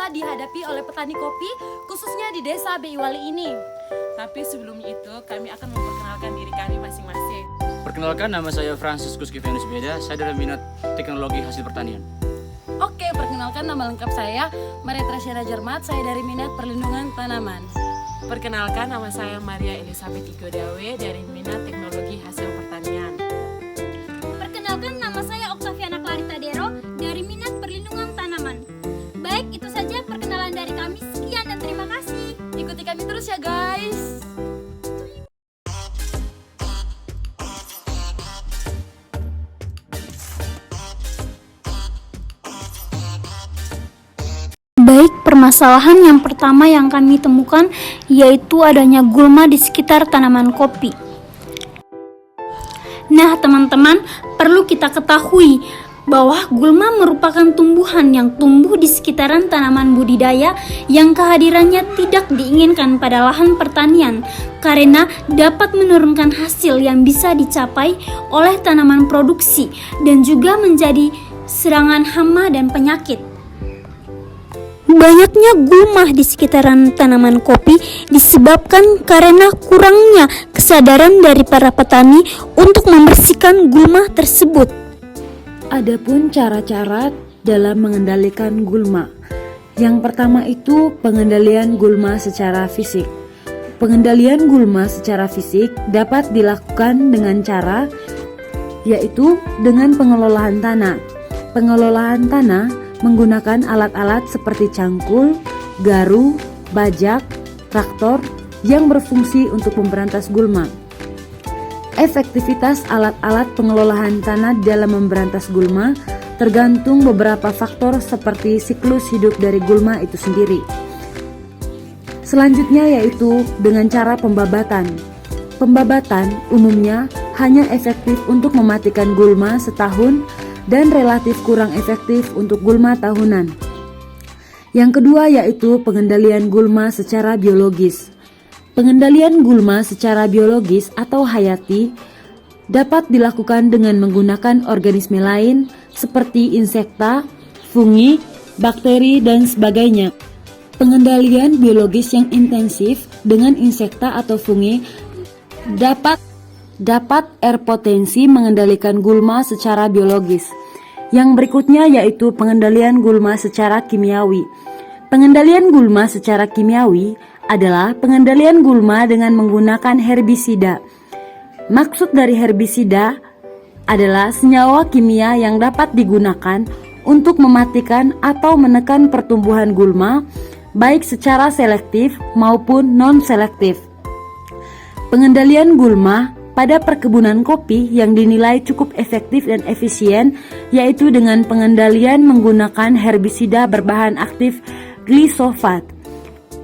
dihadapi oleh petani kopi, khususnya di desa Beiwali ini. Tapi sebelum itu, kami akan memperkenalkan diri kami masing-masing. Perkenalkan, nama saya Franciscus Kivenus Beda, saya dari minat teknologi hasil pertanian. Oke, perkenalkan nama lengkap saya Maria Trasyana Jarmat, saya dari minat perlindungan tanaman. Perkenalkan, nama saya Maria Elizabeth Igodawe dari minat teknologi hasil pertanian. Perkenalkan, nama saya Oktaviana Clarita Dero dari minat perlindungan tanaman. Baik, itu saja perkenalan dari kami. Sekian dan terima kasih. Ikuti kami terus ya guys. Baik, permasalahan yang pertama yang kami temukan yaitu adanya gulma di sekitar tanaman kopi. Nah, teman-teman, perlu kita ketahui bahwa gulma merupakan tumbuhan yang tumbuh di sekitaran tanaman budidaya yang kehadirannya tidak diinginkan pada lahan pertanian karena dapat menurunkan hasil yang bisa dicapai oleh tanaman produksi dan juga menjadi serangan hama dan penyakit. Banyaknya gulma di sekitaran tanaman kopi disebabkan karena kurangnya kesadaran dari para petani untuk membersihkan gulma tersebut. Adapun cara-cara dalam mengendalikan gulma. Yang pertama itu pengendalian gulma secara fisik. Pengendalian gulma secara fisik dapat dilakukan dengan cara yaitu dengan pengelolaan tanah. Pengelolaan tanah menggunakan alat-alat seperti cangkul, garu, bajak, traktor yang berfungsi untuk memberantas gulma. Efektivitas alat-alat pengelolaan tanah dalam memberantas gulma tergantung beberapa faktor seperti siklus hidup dari gulma itu sendiri. Selanjutnya yaitu dengan cara pembabatan. Pembabatan umumnya hanya efektif untuk mematikan gulma setahun dan relatif kurang efektif untuk gulma tahunan. Yang kedua yaitu pengendalian gulma secara biologis. Pengendalian gulma secara biologis atau hayati dapat dilakukan dengan menggunakan organisme lain seperti insekta, fungi, bakteri, dan sebagainya. Pengendalian biologis yang intensif dengan insekta atau fungi dapat berpotensi mengendalikan gulma secara biologis. Yang berikutnya yaitu pengendalian gulma secara kimiawi. Pengendalian gulma secara kimiawi adalah pengendalian gulma dengan menggunakan herbisida. Maksud dari herbisida adalah senyawa kimia yang dapat digunakan untuk mematikan atau menekan pertumbuhan gulma, baik secara selektif maupun non-selektif. Pengendalian gulma pada perkebunan kopi yang dinilai cukup efektif dan efisien yaitu dengan pengendalian menggunakan herbisida berbahan aktif glisofat.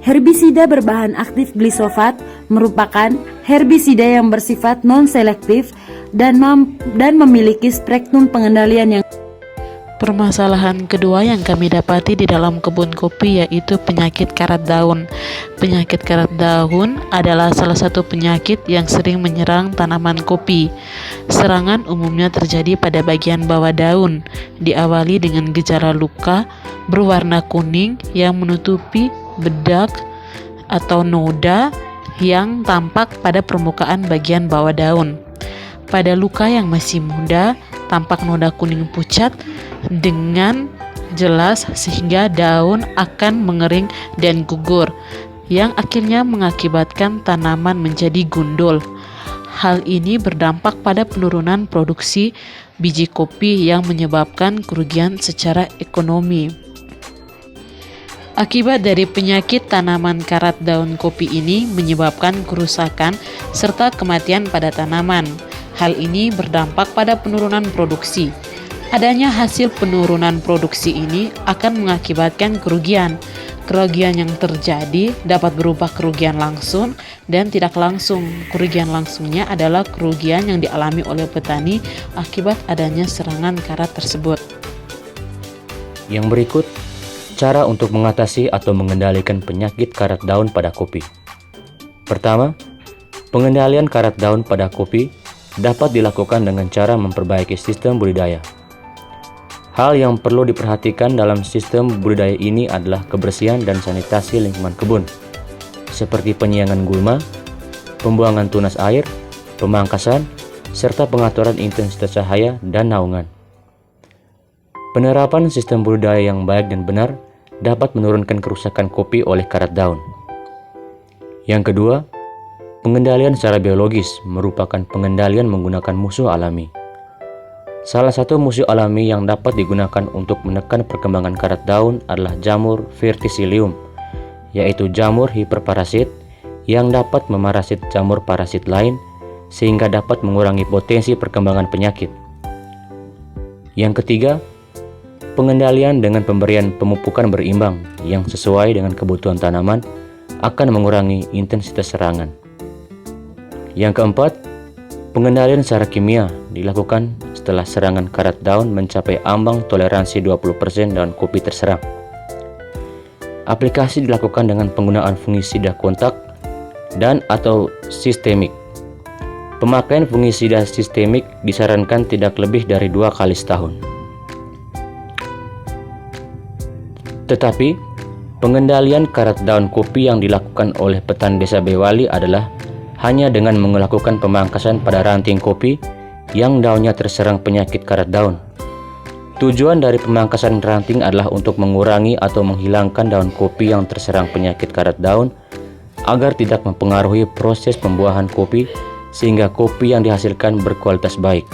Herbisida berbahan aktif glisofat merupakan herbisida yang bersifat non-selektif dan memiliki spektrum pengendalian yang. Permasalahan kedua yang kami dapati di dalam kebun kopi yaitu penyakit karat daun. Penyakit karat daun adalah salah satu penyakit yang sering menyerang tanaman kopi. Serangan umumnya terjadi pada bagian bawah daun, diawali dengan gejala luka berwarna kuning yang menutupi bedak atau noda yang tampak pada permukaan bagian bawah daun. Pada luka yang masih muda, tampak noda kuning pucat dengan jelas sehingga daun akan mengering dan gugur, yang akhirnya mengakibatkan tanaman menjadi gundul. Hal ini berdampak pada penurunan produksi biji kopi yang menyebabkan kerugian secara ekonomi. Akibat dari penyakit tanaman karat daun kopi ini menyebabkan kerusakan serta kematian pada tanaman. Hal ini berdampak pada penurunan produksi. Adanya hasil penurunan produksi ini akan mengakibatkan kerugian. Kerugian yang terjadi dapat berupa kerugian langsung dan tidak langsung. Kerugian langsungnya adalah kerugian yang dialami oleh petani akibat adanya serangan karat tersebut. Yang berikut, cara untuk mengatasi atau mengendalikan penyakit karat daun pada kopi. Pertama, pengendalian karat daun pada kopi dapat dilakukan dengan cara memperbaiki sistem budidaya. Hal yang perlu diperhatikan dalam sistem budidaya ini adalah kebersihan dan sanitasi lingkungan kebun, seperti penyiangan gulma, pembuangan tunas air, pemangkasan, serta pengaturan intensitas cahaya dan naungan. Penerapan sistem budidaya yang baik dan benar dapat menurunkan kerusakan kopi oleh karat daun. Yang kedua, pengendalian secara biologis merupakan pengendalian menggunakan musuh alami. Salah satu musuh alami yang dapat digunakan untuk menekan perkembangan karat daun adalah jamur verticillium, yaitu jamur hiperparasit yang dapat memarasit jamur parasit lain sehingga dapat mengurangi potensi perkembangan penyakit. Yang ketiga, pengendalian dengan pemberian pemupukan berimbang yang sesuai dengan kebutuhan tanaman akan mengurangi intensitas serangan. Yang keempat, pengendalian secara kimia dilakukan setelah serangan karat daun mencapai ambang toleransi 20% daun kopi terserang. Aplikasi dilakukan dengan penggunaan fungisida kontak dan atau sistemik. Pemakaian fungisida sistemik disarankan tidak lebih dari 2 kali setahun. Tetapi, pengendalian karat daun kopi yang dilakukan oleh petani desa Bewali adalah hanya dengan melakukan pemangkasan pada ranting kopi yang daunnya terserang penyakit karat daun. Tujuan dari pemangkasan ranting adalah untuk mengurangi atau menghilangkan daun kopi yang terserang penyakit karat daun agar tidak mempengaruhi proses pembuahan kopi sehingga kopi yang dihasilkan berkualitas baik.